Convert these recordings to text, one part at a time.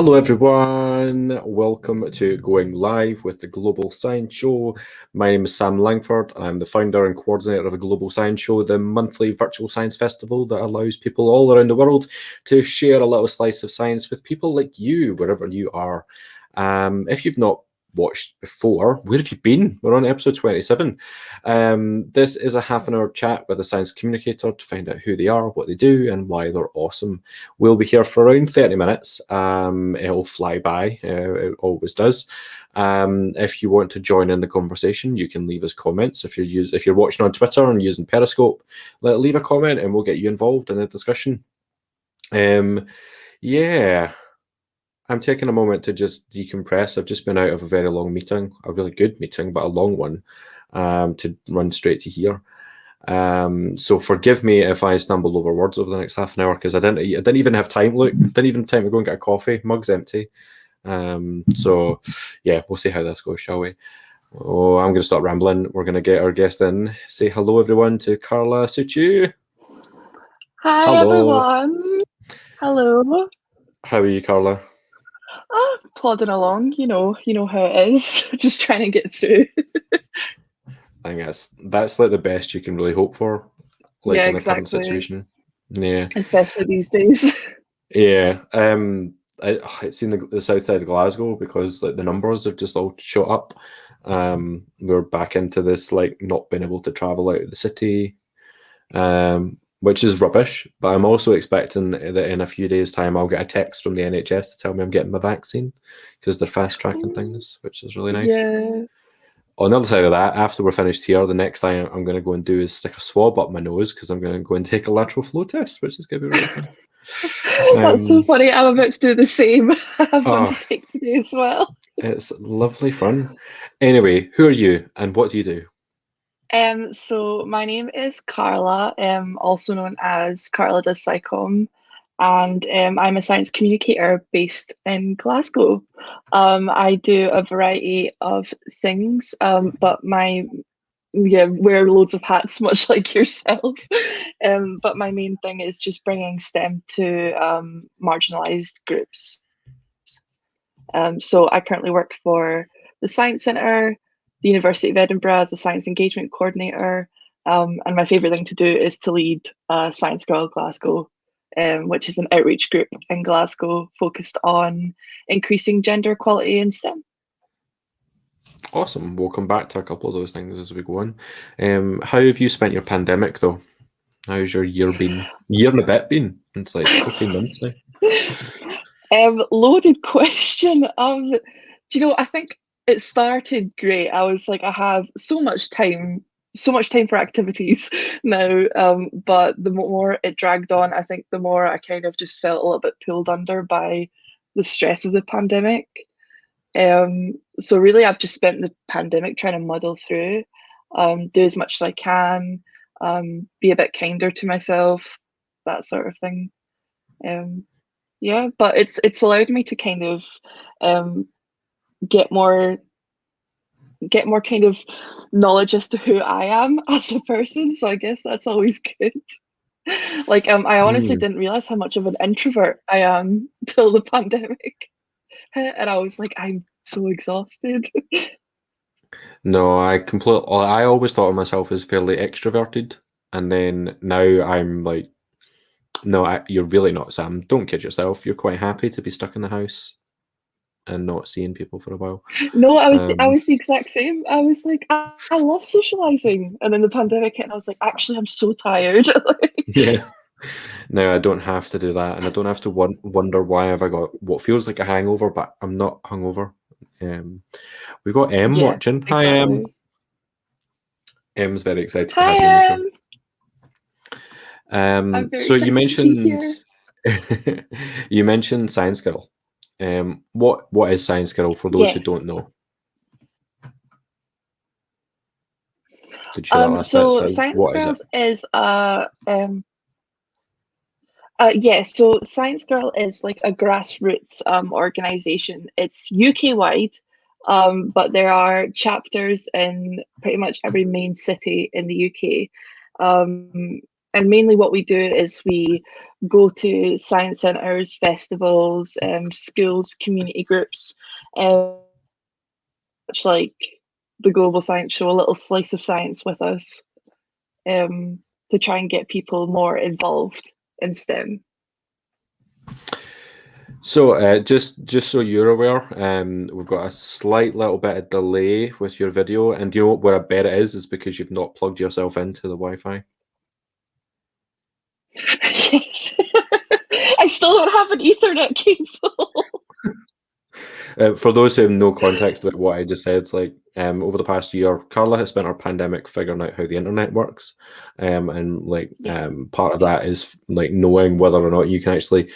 Hello, everyone. Welcome to Going Live with the Global Science Show. My name is Sam Langford. I'm the founder and coordinator of the Global Science Show, the monthly virtual science festival that allows people all around the world to share a little slice of science with people like you, wherever you are. If you've not watched before, where have you been? We're on episode 27. This is a half an hour chat with a science communicator to find out who they are, what they do, and why they're awesome. We'll be here for around 30 minutes. It'll fly by, it always does. If you want to join in the conversation, you can leave us comments. If you're watching on Twitter and using Periscope, leave a comment and we'll get you involved in the discussion. Yeah. I'm taking a moment to just decompress. I've just been out of a very long meeting, a really good meeting, but a long one, to run straight to here. So forgive me if I stumble over words over the next half an hour because I didn't even have time. Look, didn't even have time to go and get a coffee. Mug's empty. So yeah, we'll see how this goes, shall we? Oh, I'm going to stop rambling. We're going to get our guest in. Say hello, everyone, to Carla Suciu. Hi, Hello. everyone. Hello. How are you, Carla? Plodding along, you know how it is. Just trying to get through. I think that's like the best you can really hope for, like Yeah, in the current exactly. situation. Yeah, Especially these days. yeah. It's in the south side of Glasgow because like the numbers have just all shot up. We're back into this like not being able to travel out of the city, which is rubbish. But I'm also expecting that in a few days' time I'll get a text from the NHS to tell me I'm getting my vaccine because they're fast tracking things, which is really nice. Yeah. On the other side of that, after we're finished here, the next thing I'm going to go and do is stick a swab up my nose because I'm going to go and take a lateral flow test, which is going to be really fun. That's so funny. I'm about to do the same. I have one to Oh, take today as well. it's lovely fun. Anyway, who are you and what do you do? So my name is Carla, also known as Carla does SciComm, and I'm a science communicator based in Glasgow. I do a variety of things, but wear loads of hats, much like yourself. But my main thing is just bringing STEM to marginalised groups. So I currently work for the Science Centre, the University of Edinburgh as a science engagement coordinator. And my favourite thing to do is to lead Science Girl Glasgow, which is an outreach group in Glasgow focused on increasing gender equality in STEM. Awesome. We'll come back to a couple of those things as we go on. How have you spent your pandemic though? How's your year been? Year and a bit been? It's like 14 months now. Loaded question. I think it started great. I was like, I have so much time for activities now. But the more it dragged on, I think the more I kind of just felt a little bit pulled under by the stress of the pandemic. So really, I've just spent the pandemic trying to muddle through, do as much as I can, be a bit kinder to myself, that sort of thing. Yeah, but it's allowed me to kind of um, get more kind of knowledge as to who I am as a person. So I guess that's always good. Like I honestly didn't realize how much of an introvert I am till the pandemic hit, and I was like, I'm so exhausted. No, I always thought of myself as fairly extroverted, and then now I'm like, no, you're really not, Sam. Don't kid yourself. You're quite happy to be stuck in the house and not seeing people for a while. No, I was Um, the exact same. I was like, I love socializing, and then the pandemic hit, and I was like, actually, I'm so tired. yeah. Now I don't have to do that, and I don't have to wonder why have I got what feels like a hangover, but I'm not hungover. We've got M Yeah, watching. Hi, M. exactly. M's very excited to Hi, have you on the show. I'm very So you excited to be mentioned here. you mentioned Science Girl. What is Science Girl for those who Yes. don't know? Did you hear that last bit? So So Science what is it? Girls is so Science Girl is like a grassroots organization. It's UK wide, but there are chapters in pretty much every main city in the UK. And mainly what we do is we go to science centres, festivals, schools, community groups, much like the Global Science Show, a little slice of science with us, um, to try and get people more involved in STEM. So, just so you're aware, we've got a slight little bit of delay with your video, and you know what I bet it is because you've not plugged yourself into the Wi-Fi. Yes. I still don't have an Ethernet cable. For those who have no context about what I just said, like over the past year, Carla has spent her pandemic figuring out how the internet works, and like part of that is like knowing whether or not you can actually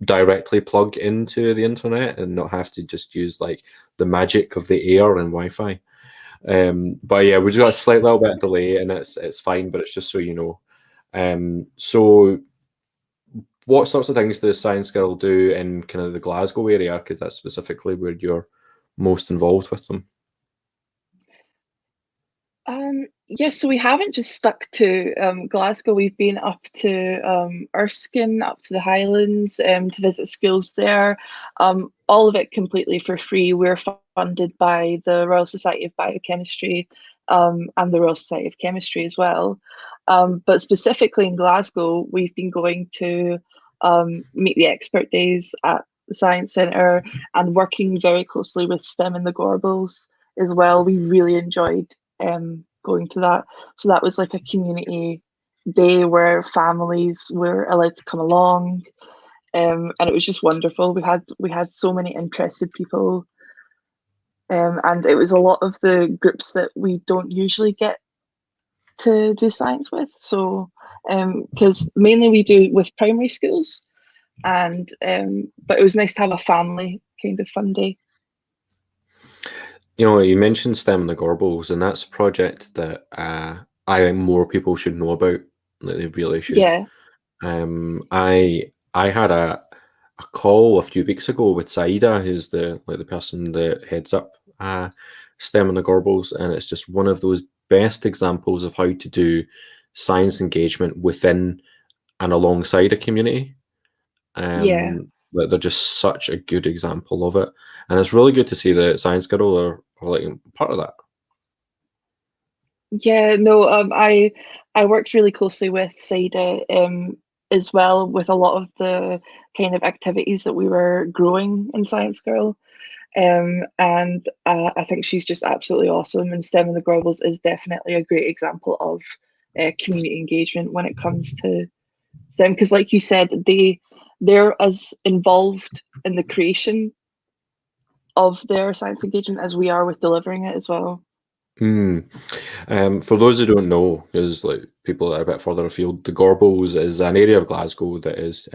directly plug into the internet and not have to just use like the magic of the air and Wi-Fi. But yeah, we just got a slight little bit of delay, and it's fine, but it's just so you know. So what sorts of things does Science Girl do in kind of the Glasgow area? Because that's specifically where you're most involved with them. Yes, so we haven't just stuck to Glasgow. We've been up to Erskine, up to the Highlands, to visit schools there. All of it completely for free. We're funded by the Royal Society of Biochemistry, and the Royal Society of Chemistry as well. But specifically in Glasgow, we've been going to meet the expert days at the Science Centre and working very closely with STEM and the Gorbals as well. We really enjoyed going to that. So that was like a community day where families were allowed to come along, and it was just wonderful. We had so many interested people, and it was a lot of the groups that we don't usually get to do science with. So because mainly we do with primary schools, and but it was nice to have a family kind of fun day. You know, you mentioned STEM and the Gorbals, and that's a project that I think more people should know about. Like they really should. Yeah, I had a call a few weeks ago with Saida, who's the person that heads up STEM and the Gorbals, and it's just one of those best examples of how to do science engagement within and alongside a community. yeah. Like they're just such a good example of it, and it's really good to see that Science Girl are like part of that. Yeah, no, I worked really closely with Saida as well with a lot of the kind of activities that we were growing in Science Girl. And I think she's just absolutely awesome. And STEM and the Gorbals is definitely a great example of community engagement when it comes to STEM. Because, like you said, they're as involved in the creation of their science engagement as we are with delivering it as well. Mm. For those who don't know, because like people that are a bit further afield, the Gorbals is an area of Glasgow that is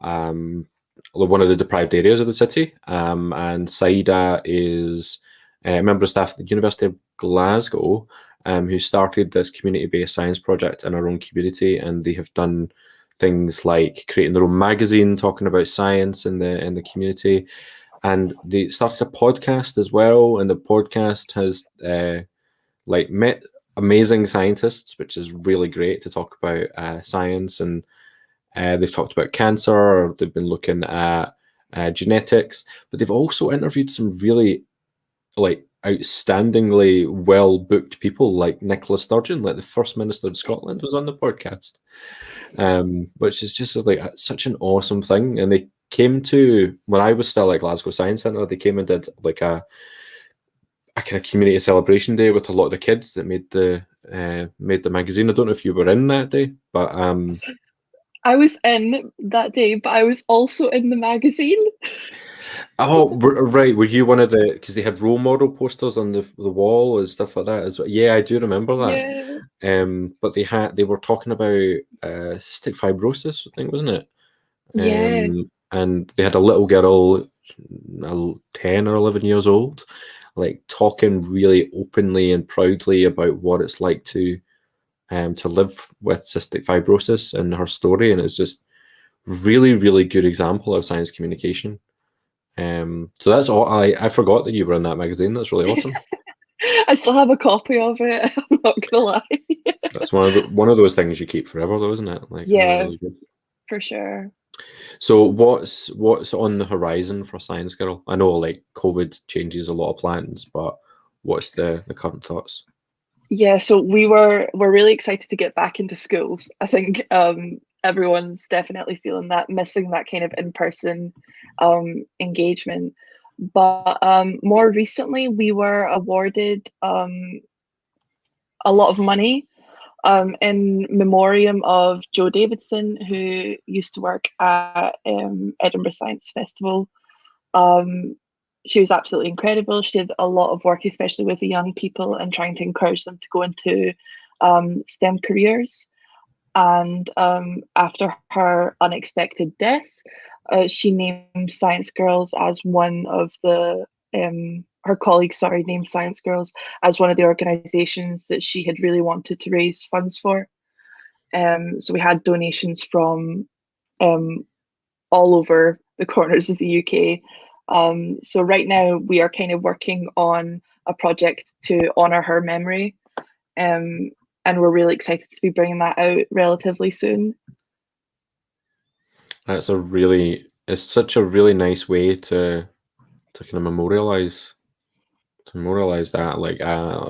um, one of the deprived areas of the city. And Saida is a member of staff at the University of Glasgow, who started this community-based science project in our own community, and they have done things like creating their own magazine talking about science in the community, and they started a podcast as well. And the podcast has like met amazing scientists, which is really great to talk about science. And they've talked about cancer, or they've been looking at genetics, but they've also interviewed some really like outstandingly well booked people, like Nicola Sturgeon, like the First Minister of Scotland, was on the podcast, which is just like such an awesome thing. And they came to, when I was still at Glasgow Science Centre, they came and did like a kind of community celebration day with a lot of the kids that made the magazine. I don't know if you were in that day, but I was in that day, but I was also in the magazine. oh right, were you one of the, because they had role model posters on the wall and stuff like that as well? Yeah, I do remember that. Yeah, But they were talking about cystic fibrosis, I think, wasn't it? yeah, And they had a little girl, 10 or 11 years old, like talking really openly and proudly about what it's like to live with cystic fibrosis and her story. And it's just really, really good example of science communication. So that's all. I forgot that you were in that magazine. That's really awesome. I still have a copy of it. I'm not gonna lie. That's one of those things you keep forever, though, isn't it? Like really, Yeah, really good. for sure. So what's on the horizon for Science Girl? I know like COVID changes a lot of plans, but what's the current thoughts? Yeah, so we're really excited to get back into schools. I think everyone's definitely feeling that, missing that kind of in-person engagement. But more recently, we were awarded a lot of money in memoriam of Jo Davidson, who used to work at Edinburgh Science Festival. Um, she was absolutely incredible. She did a lot of work, especially with the young people, and trying to encourage them to go into STEM careers. And after her unexpected death, she named Science Girls as one of the her colleagues, sorry, named Science Girls as one of the organisations that she had really wanted to raise funds for. So we had donations from um, all over the corners of the UK. So right now we are kind of working on a project to honour her memory, um, and we're really excited to be bringing that out relatively soon. It's such a really nice way to kind of memorialize that. Like,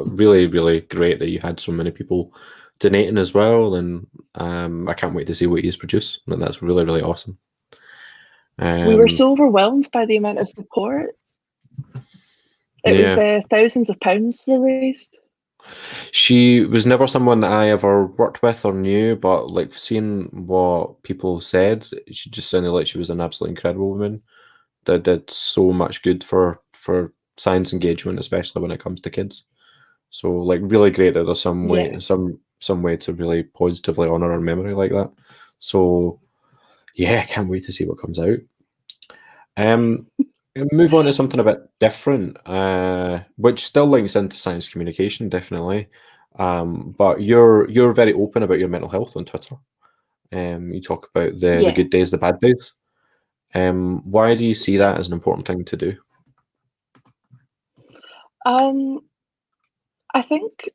really, really great that you had so many people donating as well, and I can't wait to see what you produce. And that's really, really awesome. We were Um, so overwhelmed by the amount of support. It was yeah, thousands of pounds were raised. she was never someone that I ever worked with or knew, but like seeing what people said, she just sounded like she was an absolutely incredible woman that did so much good for science engagement, especially when it comes to kids. So like really great that there's Yeah, some way to really positively honor our memory like that. So yeah, I can't wait to see what comes out. Um, move on to something a bit different, which still links into science communication, definitely. But you're very open about your mental health on Twitter. You talk about the yeah. good days, the bad days. Why do you see that as an important thing to do? Um, I think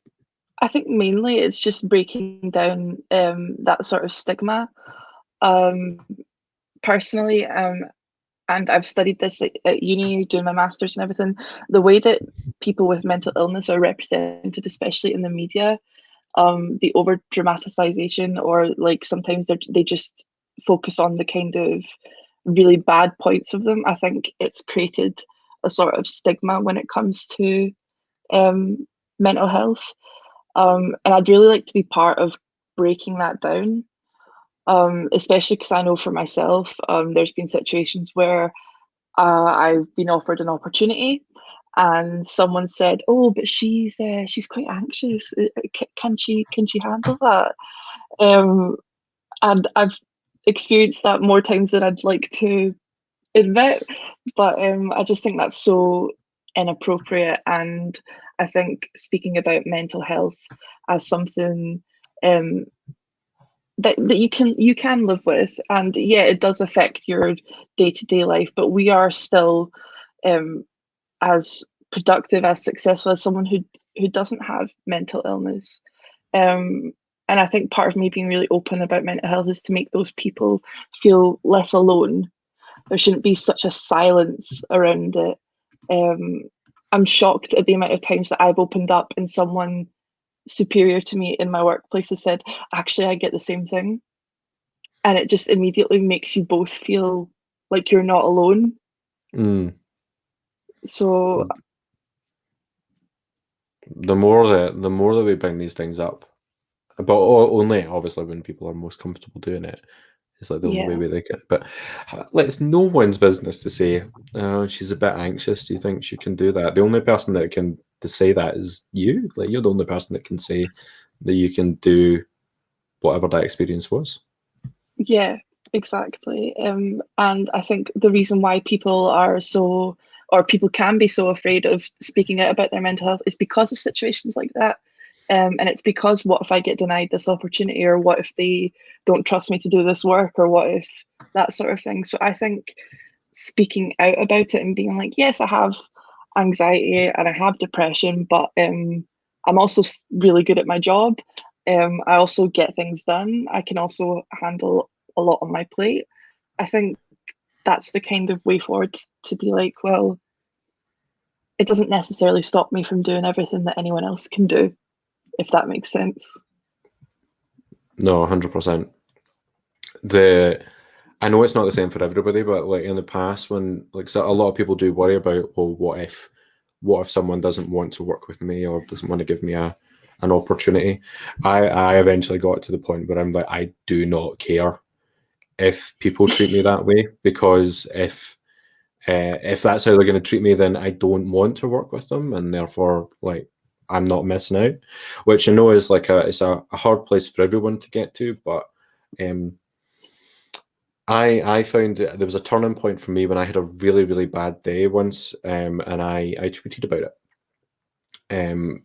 I think mainly it's just breaking down that sort of stigma. Um, Personally, and I've studied this at uni, doing my masters and everything. The way that people with mental illness are represented, especially in the media, the over dramatization, or like sometimes they just focus on the kind of really bad points of them. I think it's created a sort of stigma when it comes to um, mental health, and I'd really like to be part of breaking that down. Especially because I know for myself, there's been situations where I've been offered an opportunity, and someone said, "Oh, but she's quite anxious. Can she handle that?" Um, and I've experienced that more times than I'd like to admit, but I just think that's so inappropriate. And I think speaking about mental health as something um, that you can live with, and yeah, it does affect your day-to-day life, but we are still um, as productive, as successful as someone who doesn't have mental illness. Um, and I think part of me being really open about mental health is to make those people feel less alone. There shouldn't be such a silence around it. Um, I'm shocked at the amount of times that I've opened up and someone superior to me in my workplace has said, "Actually, I get the same thing," and it just immediately makes you both feel like you're not alone. Mm. So The more that we bring these things up, but only obviously when people are most comfortable doing it. It's like the only way yeah, we like it. But like, it's no one's business to say, oh, she's a bit anxious. Do you think she can do that? The only person that can to say that is you. Like, you're the only person that can say that you can do whatever that experience was. yeah, exactly. And I think the reason why people are so, or people can be so afraid of speaking out about their mental health is because of situations like that. And it's because, what if I get denied this opportunity, or what if they don't trust me to do this work, or what if that sort of thing. So I think speaking out about it and being like, yes, I have anxiety and I have depression, but I'm also really good at my job, I also get things done. I can also handle a lot on my plate. I think that's the kind of way forward to be like, well, it doesn't necessarily stop me from doing everything that anyone else can do, if that makes sense. No, 100%. I know it's not the same for everybody, but like in the past, when like so a lot of people do worry about, well, what if someone doesn't want to work with me or doesn't want to give me an opportunity? I eventually got to the point where I'm like, I do not care if people treat me that way, because if that's how they're going to treat me, then I don't want to work with them, and therefore, like, I'm not missing out. Which I know is like it's a hard place for everyone to get to, but um, I found that there was a turning point for me when I had a really really bad day once, and I tweeted about it,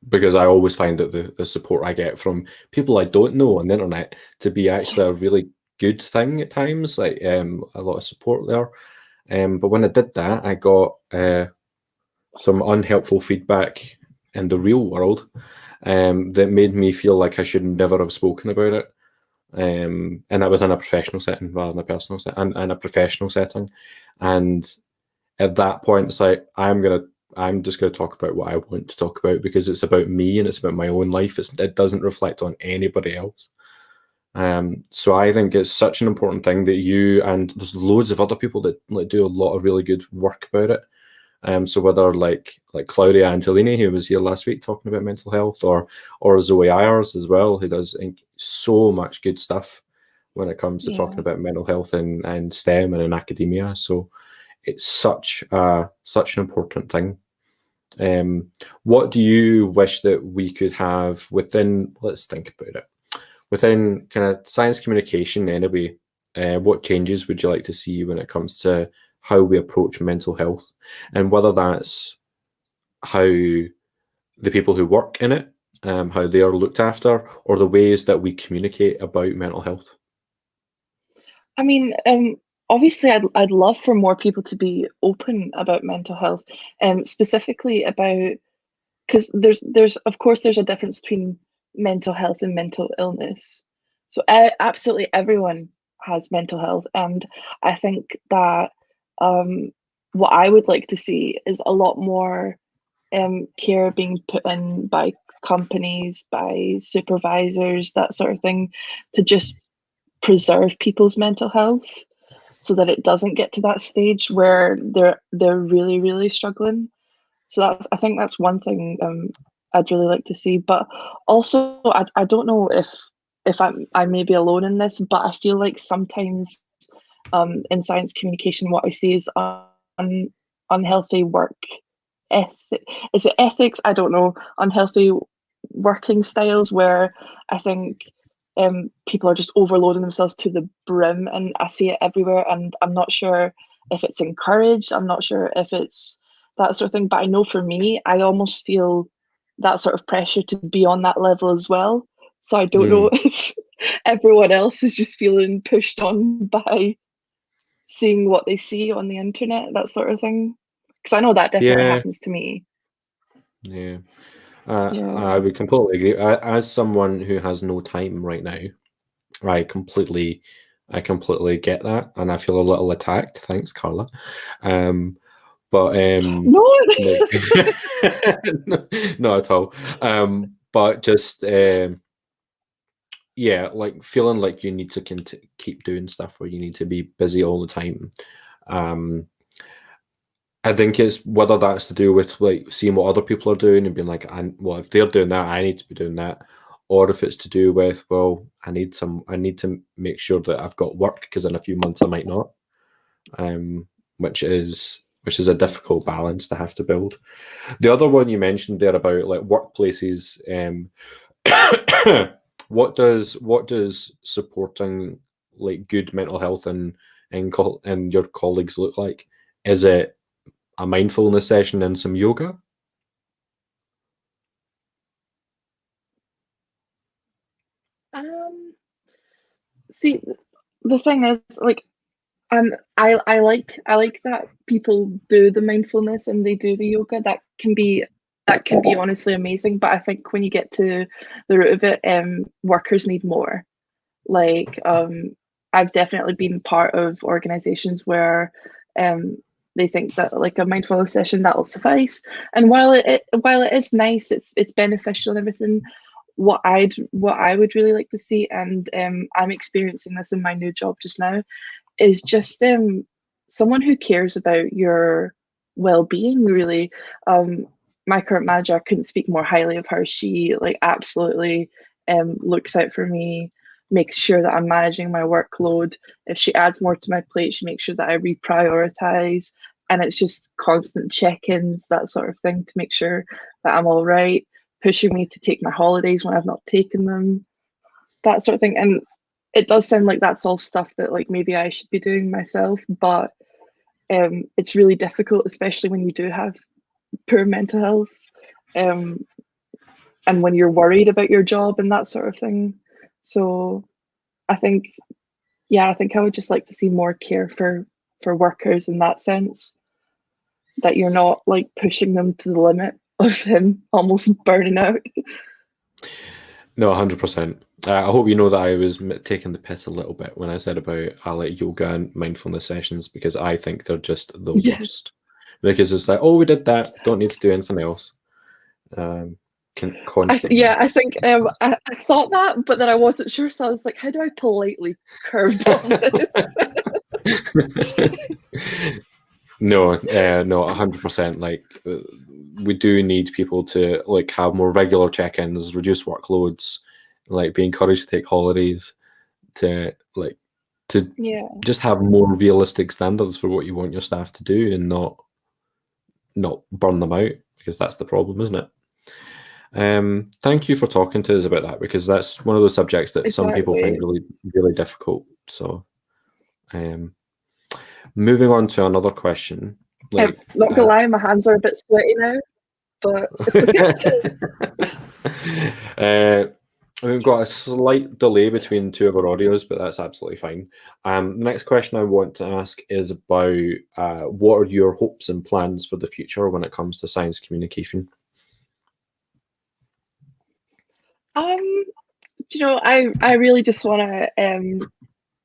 because I always find that the support I get from people I don't know on the internet to be actually a really good thing at times, like a lot of support there. But when I did that, I got some unhelpful feedback in the real world, that made me feel like I should never have spoken about it. And that was in a professional setting rather than a personal set, and in a professional setting. And at that point, it's like I'm just gonna talk about what I want to talk about, because it's about me and it's about my own life. It doesn't reflect on anybody else. So I think it's such an important thing that you, and there's loads of other people that like do a lot of really good work about it. So whether like Claudia Antolini, who was here last week talking about mental health, or Zoe Ayers as well, who does so much good stuff when it comes to talking Yeah. about mental health and STEM and in academia. So it's such an important thing. What do you wish that we could have within? Let's think about it. Within kind of science communication, anyway, what changes would you like to see when it comes to how we approach mental health, and whether that's how the people who work in it, how they are looked after, or the ways that we communicate about mental health? I mean, obviously, I'd love for more people to be open about mental health, specifically about, because there's of course there's a difference between mental health and mental illness. So absolutely everyone has mental health, and I think that what I would like to see is a lot more care being put in by companies, by supervisors, that sort of thing, to just preserve people's mental health so that it doesn't get to that stage where they're really really struggling. So I think that's one thing I'd really like to see. But also I don't know if I may be alone in this, but I feel like sometimes in science communication what I see is unhealthy work ethic. Is it ethics? I don't know. Unhealthy working styles where I think people are just overloading themselves to the brim, and I see it everywhere. And I'm not sure if it's encouraged. I'm not sure if it's that sort of thing. But I know for me, I almost feel that sort of pressure to be on that level as well. So I don't know Mm. if everyone else is just feeling pushed on by seeing what they see on the internet, that sort of thing. Because I know that definitely Yeah, happens to me. yeah. Yeah. I would completely agree. As someone who has no time right now, I completely, I completely get that, and I feel a little attacked. Thanks, Carla. Um, but No. like, not at all. But just yeah, like feeling like you need to keep doing stuff, or you need to be busy all the time. Um, I think it's whether that's to do with like seeing what other people are doing and being like, well, if they're doing that, I need to be doing that, or if it's to do with, well, I need to make sure that I've got work because in a few months I might not, um, which is a difficult balance to have to build. The other one you mentioned there about like workplaces, what does supporting like good mental health and your colleagues look like? Is it a mindfulness session and some yoga? Um, See, the thing is, like, I like that people do the mindfulness and they do the yoga. That can be that can be honestly amazing. But I think when you get to the root of it, workers need more. Like, I've definitely been part of organizations where they think that like a mindfulness session that'll suffice. And while it is nice, it's beneficial and everything. What I would really like to see, and I'm experiencing this in my new job just now, is just someone who cares about your well-being, really. My current manager, I couldn't speak more highly of her. She like absolutely looks out for me, makes sure that I'm managing my workload. If she adds more to my plate, she makes sure that I reprioritize. And it's just constant check-ins, that sort of thing, to make sure that I'm all right, pushing me to take my holidays when I've not taken them, that sort of thing. And it does sound like that's all stuff that like maybe I should be doing myself, but it's really difficult, especially when you do have poor mental health, and when you're worried about your job and that sort of thing. So I think, yeah, I think I would just like to see more care for workers in that sense, that you're not like pushing them to the limit of them almost burning out. No, 100%. I hope you know that I was taking the piss a little bit when I said about I like yoga and mindfulness sessions, because I think they're just the Yeah. worst. Because it's like, oh, we did that, don't need to do anything else. Constantly. I think I thought that, but then I wasn't sure, so I was like, how do I politely curve on this? No, 100%. Like, we do need people to like have more regular check-ins, reduce workloads, like be encouraged to take holidays, to Yeah, just have more realistic standards for what you want your staff to do, and not burn them out, because that's the problem, isn't it? Thank you for talking to us about that, because that's one of those subjects that some people find really, really difficult. So, moving on to another question. Like, not gonna lie, my hands are a bit sweaty now, but it's okay. We've got a slight delay between two of our audios, but that's absolutely fine. Next question I want to ask is about what are your hopes and plans for the future when it comes to science communication? I really just want to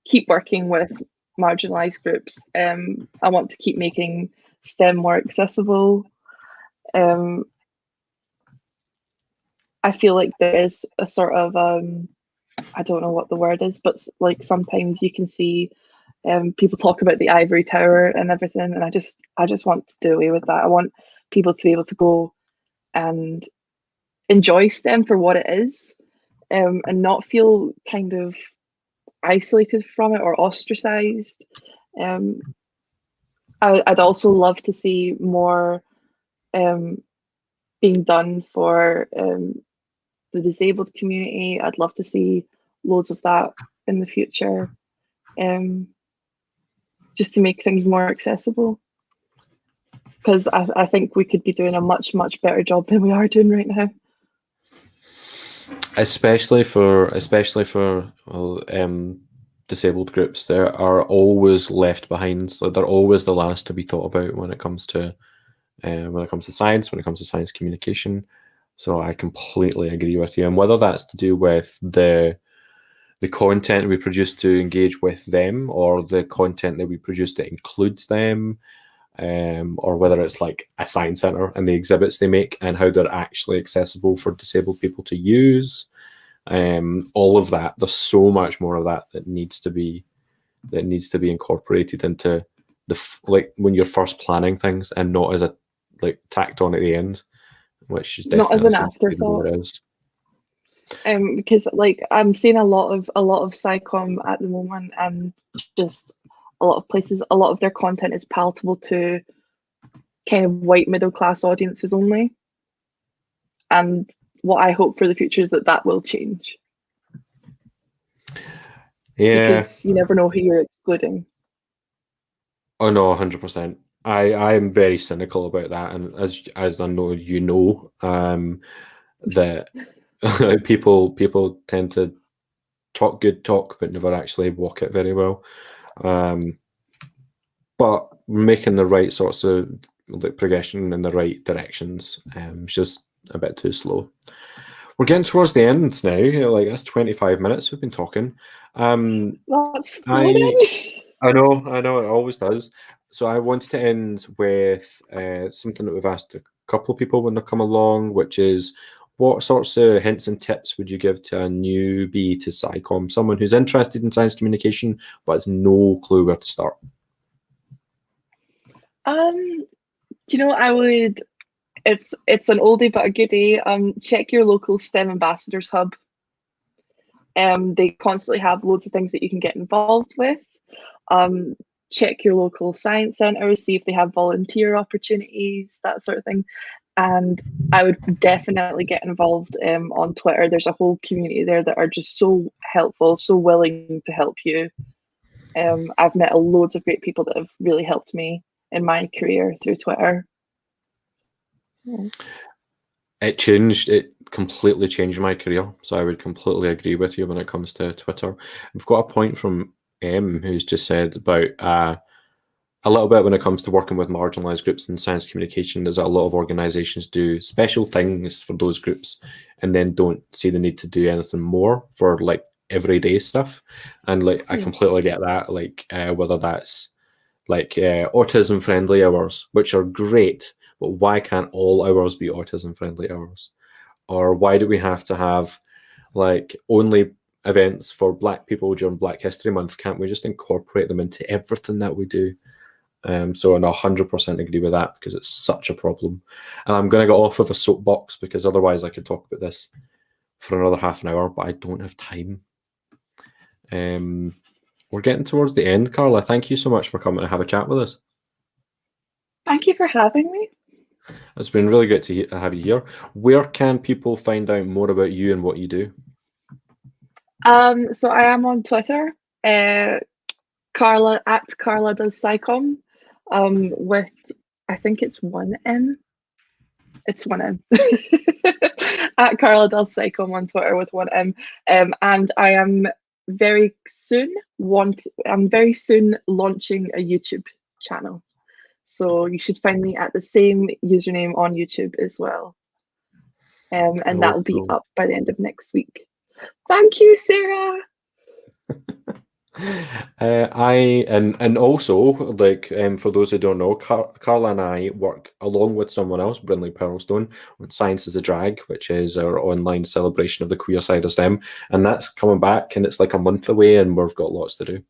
keep working with marginalized groups. I want to keep making STEM more accessible. I feel like there is a sort of I don't know what the word is, but like sometimes you can see people talk about the ivory tower and everything, and I just want to do away with that. I want people to be able to go and enjoy STEM for what it is, and not feel kind of isolated from it or ostracized. I'd also love to see more being done for the disabled community. I'd love to see loads of that in the future, just to make things more accessible. Because I think we could be doing a much, much better job than we are doing right now. Especially for disabled groups, they are always left behind. So they're always the last to be thought about when it comes to science, when it comes to science communication. So I completely agree with you. And whether that's to do with the content we produce to engage with them, or the content that we produce that includes them, or whether it's like a science center and the exhibits they make and how they're actually accessible for disabled people to use, all of that. There's so much more of that needs to be incorporated into like when you're first planning things, and not as a like tacked on at the end, which is definitely not as an afterthought. Because like I'm seeing a lot of SciComm at the moment, and just a lot of places, a lot of their content is palatable to kind of white middle class audiences only. And what I hope for the future is that will change. Yeah. Because you never know who you're excluding. Oh no, 100%. I am very cynical about that, and as I know you know, that people tend to talk good talk but never actually walk it very well. But making the right sorts of progression in the right directions. It's just a bit too slow. We're getting towards the end now. Like, that's 25 minutes we've been talking. That's I know, it always does. So I wanted to end with something that we've asked a couple of people when they come along, which is, what sorts of hints and tips would you give to a newbie to SciComm, someone who's interested in science communication but has no clue where to start? Do you know, I would. It's an oldie but a goodie. Check your local STEM ambassadors hub. They constantly have loads of things that you can get involved with. Check your local science centres, see if they have volunteer opportunities, that sort of thing. And I would definitely get involved on Twitter. There's a whole community there that are just so helpful, so willing to help you. I've met loads of great people that have really helped me in my career through Twitter. Yeah. It completely changed my career. So I would completely agree with you when it comes to Twitter. We've got a point from M, who's just said about a little bit when it comes to working with marginalized groups in science communication. There's a lot of organizations do special things for those groups and then don't see the need to do anything more for like everyday stuff. And like, I completely get that. Like whether that's like autism friendly hours, which are great, but why can't all hours be autism friendly hours? Or why do we have to have like only events for Black people during Black History Month? Can't we just incorporate them into everything that we do? So I 100% agree with that, because it's such a problem. And I'm going to go off of a soapbox, because otherwise I could talk about this for another half an hour, but I don't have time. We're getting towards the end, Carla. Thank you so much for coming to have a chat with us. Thank you for having me. It's been really great to have you here. Where can people find out more about you and what you do? So I am on Twitter, Carla at Carla does SciComm, with, I think it's one M. It's one M. At Carla does SciComm on Twitter with one M. And I am very soon launching a YouTube channel. So you should find me at the same username on YouTube as well. And that will be up by the end of next week. Thank you, Sarah. And also, like, for those who don't know, Carla and I work along with someone else, Brinley Pearlstone, with Science is a Drag, which is our online celebration of the queer side of STEM, and that's coming back, and it's like a month away, and we've got lots to do.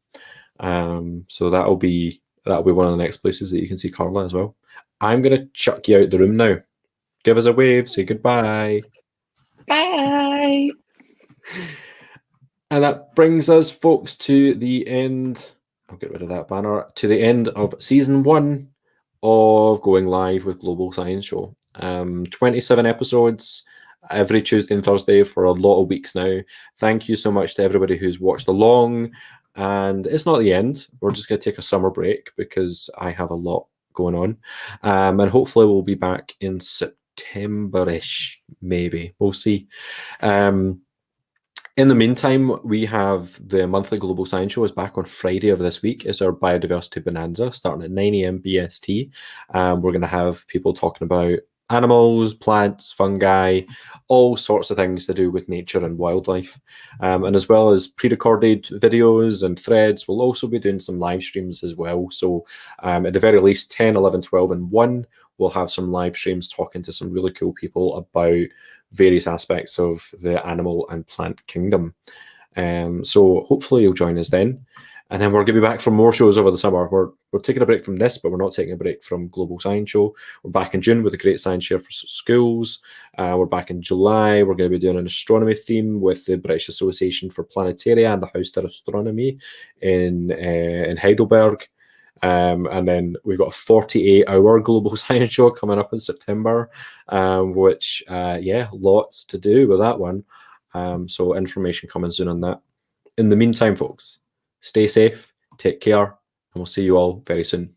So that'll be one of the next places that you can see Carla as well. I'm gonna chuck you out the room now. Give us a wave. Say goodbye. Bye. And that brings us, folks, to the end. I'll get rid of that banner. To the end of season 1 of Going Live with Global Science Show. 27 episodes every Tuesday and Thursday for a lot of weeks now. Thank you so much to everybody who's watched along. And it's not the end. We're just going to take a summer break because I have a lot going on. And hopefully we'll be back in September-ish, maybe. We'll see. In the meantime, we have the monthly Global Science Show is back on Friday of this week. It's our biodiversity bonanza starting at 9 a.m. BST. We're going to have people talking about animals, plants, fungi, all sorts of things to do with nature and wildlife. And as well as pre-recorded videos and threads, we'll also be doing some live streams as well. So at the very least, 10, 11, 12, and 1, we'll have some live streams talking to some really cool people about various aspects of the animal and plant kingdom. So hopefully you'll join us then. And then we're going to be back for more shows over the summer. We're taking a break from this, but we're not taking a break from Global Science Show. We're back in June with a Great Science Share for schools. We're back in July. We're going to be doing an astronomy theme with the British Association for Planetaria and the Haus der Astronomie in Heidelberg. And then we've got a 48-hour Global Science Show coming up in September, which, lots to do with that one. So information coming soon on that. In the meantime, folks, stay safe, take care, and we'll see you all very soon.